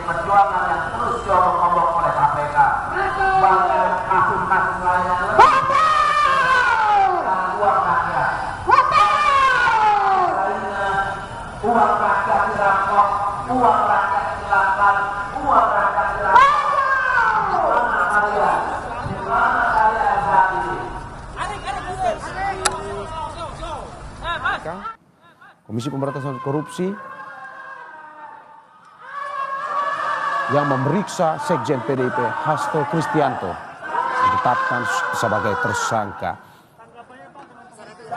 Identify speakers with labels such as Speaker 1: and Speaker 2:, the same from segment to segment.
Speaker 1: Perjuangan yang terus diobok-obok oleh KPK. Banyak kasus-kasus lainnya. Uang rakyat. Uang rakyat dirampok, uang rakyat silakan, uang rakyat silakan. Mana kalian? Di mana kalian saat ini?
Speaker 2: Komisi Pemberantasan Korupsi yang memeriksa Sekjen PDIP Hasto Kristianto ditetapkan sebagai tersangka.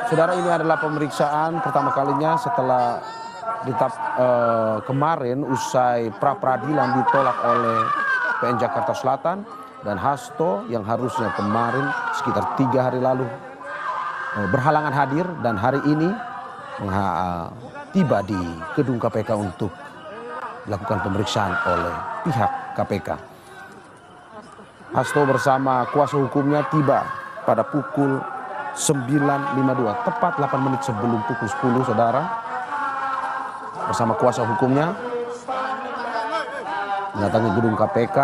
Speaker 2: Saudara, ini adalah pemeriksaan pertama kalinya setelah kemarin usai pra peradilan ditolak oleh PN Jakarta Selatan, dan Hasto yang harusnya kemarin sekitar 3 hari lalu berhalangan hadir dan hari ini tiba di gedung KPK untuk dilakukan pemeriksaan oleh pihak KPK. Hasto bersama kuasa hukumnya tiba pada pukul 9.52, tepat 8 menit sebelum pukul 10, saudara. Bersama kuasa hukumnya mendatangi gedung KPK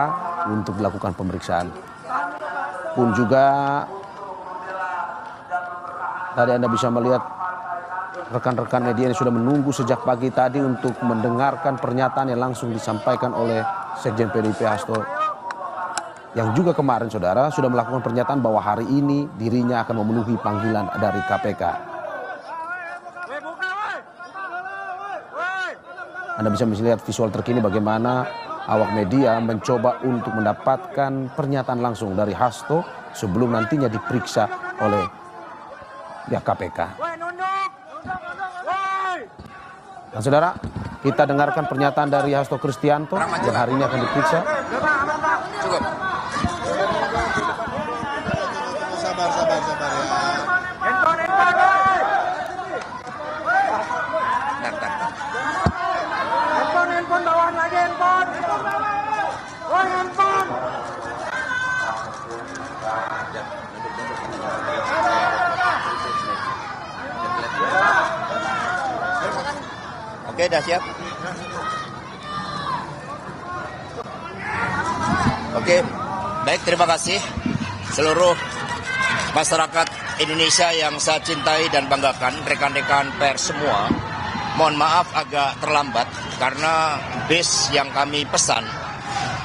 Speaker 2: untuk dilakukan pemeriksaan. Pun juga tadi Anda bisa melihat rekan-rekan media yang sudah menunggu sejak pagi tadi untuk mendengarkan pernyataan yang langsung disampaikan oleh Sekjen PDIP Hasto, yang juga kemarin, saudara, sudah melakukan pernyataan bahwa hari ini dirinya akan memenuhi panggilan dari KPK. Anda bisa melihat visual terkini bagaimana awak media mencoba untuk mendapatkan pernyataan langsung dari Hasto sebelum nantinya diperiksa oleh pihak KPK. Nah, saudara, kita dengarkan pernyataan dari Hasto Kristianto yang hari ini akan diperiksa.
Speaker 3: Cukup. Sabar ya. Handphone bawaan lagi, handphone. Oh, handphone. Oke, dah siap. Oke, baik, terima kasih seluruh masyarakat Indonesia yang saya cintai dan banggakan, rekan-rekan pers semua. Mohon maaf agak terlambat karena bis yang kami pesan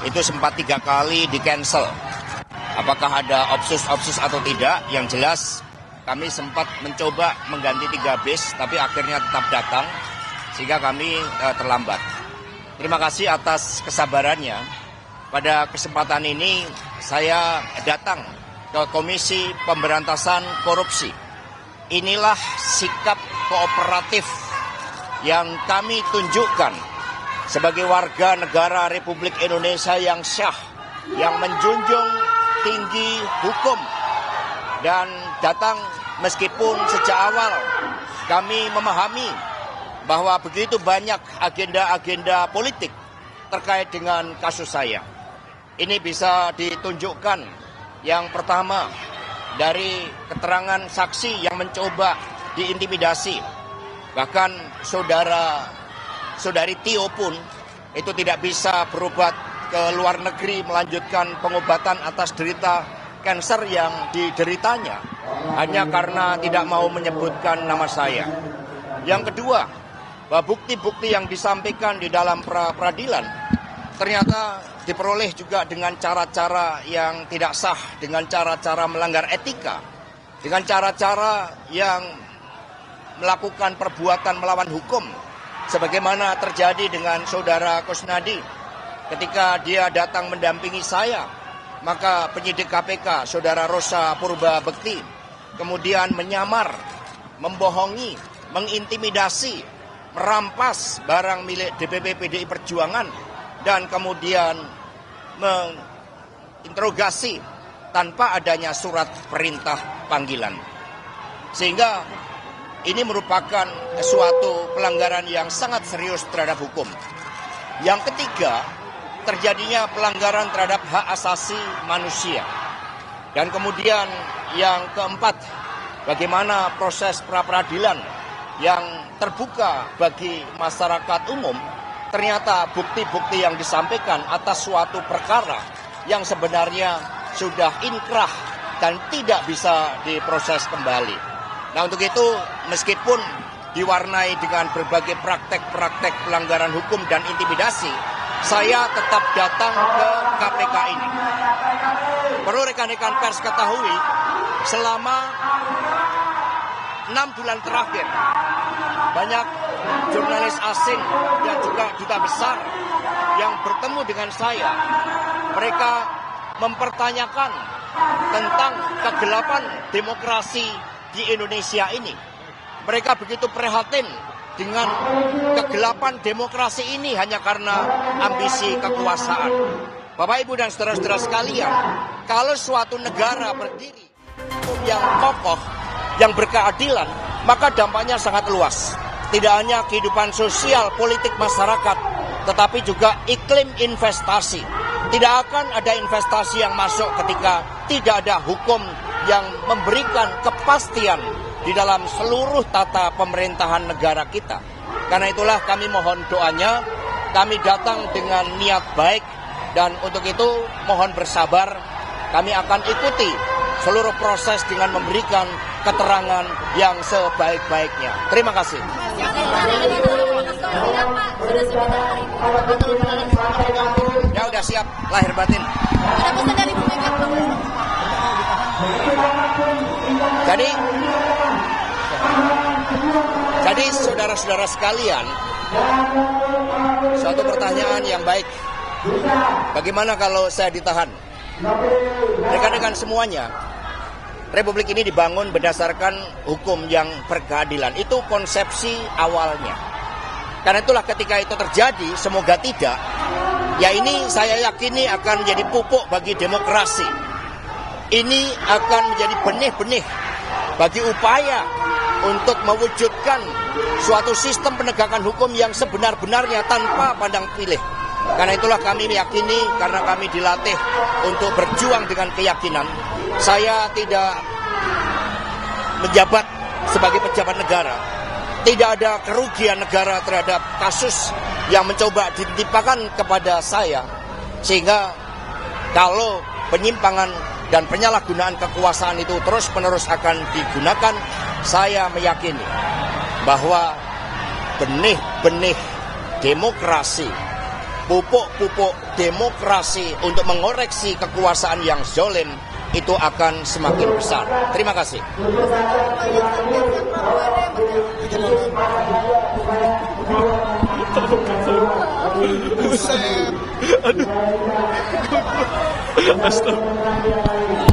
Speaker 3: itu sempat 3 kali di-cancel. Apakah ada obsus atau tidak? Yang jelas kami sempat mencoba mengganti 3 bis, tapi akhirnya tetap datang sehingga kami terlambat. Terima kasih atas kesabarannya. Pada kesempatan ini saya datang ke Komisi Pemberantasan Korupsi. Inilah sikap kooperatif yang kami tunjukkan sebagai warga negara Republik Indonesia yang syah, yang menjunjung tinggi hukum, dan datang meskipun sejak awal kami memahami bahwa begitu banyak agenda-agenda politik terkait dengan kasus saya. Ini bisa ditunjukkan yang pertama dari keterangan saksi yang mencoba diintimidasi. Bahkan saudari Tio pun itu tidak bisa berobat ke luar negeri melanjutkan pengobatan atas derita kanker yang dideritanya hanya karena tidak mau menyebutkan nama saya. Yang kedua, bahwa bukti-bukti yang disampaikan di dalam peradilan ternyata diperoleh juga dengan cara-cara yang tidak sah, dengan cara-cara melanggar etika, dengan cara-cara yang melakukan perbuatan melawan hukum, sebagaimana terjadi dengan saudara Kusnadi ketika dia datang mendampingi saya. Maka penyidik KPK, saudara Rosa Purba Bekti, kemudian menyamar, membohongi, mengintimidasi, merampas barang milik DPP PDI Perjuangan, dan kemudian menginterogasi tanpa adanya surat perintah panggilan. Sehingga ini merupakan suatu pelanggaran yang sangat serius terhadap hukum. Yang ketiga, terjadinya pelanggaran terhadap hak asasi manusia. Dan kemudian yang keempat, bagaimana proses pra-peradilan yang terbuka bagi masyarakat umum ternyata bukti-bukti yang disampaikan atas suatu perkara yang sebenarnya sudah inkrah dan tidak bisa diproses kembali. Nah, untuk itu meskipun diwarnai dengan berbagai praktek-praktek pelanggaran hukum dan intimidasi, saya tetap datang ke KPK ini. Perlu rekan-rekan pers ketahui, selama 6 bulan terakhir, banyak jurnalis asing dan juga duta besar yang bertemu dengan saya. Mereka mempertanyakan tentang kegelapan demokrasi di Indonesia ini. Mereka begitu prihatin dengan kegelapan demokrasi ini hanya karena ambisi kekuasaan. Bapak, Ibu, dan saudara-saudara sekalian, kalau suatu negara berdiri yang kokoh, yang berkeadilan, maka dampaknya sangat luas. Tidak hanya kehidupan sosial, politik masyarakat, tetapi juga iklim investasi. Tidak akan ada investasi yang masuk ketika tidak ada hukum yang memberikan kepastian di dalam seluruh tata pemerintahan negara kita. Karena itulah kami mohon doanya, kami datang dengan niat baik, dan untuk itu mohon bersabar, kami akan ikuti seluruh proses dengan memberikan keterangan yang sebaik-baiknya. Terima kasih. Ya udah siap, lahir batin. Jadi saudara-saudara sekalian, suatu pertanyaan yang baik. Bagaimana kalau saya ditahan? Rekan-rekan semuanya, Republik ini dibangun berdasarkan hukum yang berkeadilan. Itu konsepsi awalnya. Karena itulah ketika itu terjadi, semoga tidak, ya ini saya yakini akan menjadi pupuk bagi demokrasi. Ini akan menjadi benih-benih bagi upaya untuk mewujudkan suatu sistem penegakan hukum yang sebenar-benarnya tanpa pandang pilih. Karena itulah kami meyakini, karena kami dilatih untuk berjuang dengan keyakinan. Saya tidak menjabat sebagai pejabat negara. Tidak ada kerugian negara terhadap kasus yang mencoba ditimpakan kepada saya. Sehingga kalau penyimpangan dan penyalahgunaan kekuasaan itu terus-menerus akan digunakan, saya meyakini bahwa benih-benih demokrasi, pupuk-pupuk demokrasi untuk mengoreksi kekuasaan yang zalim itu akan semakin besar. Terima kasih.
Speaker 4: Aduh. Astaga.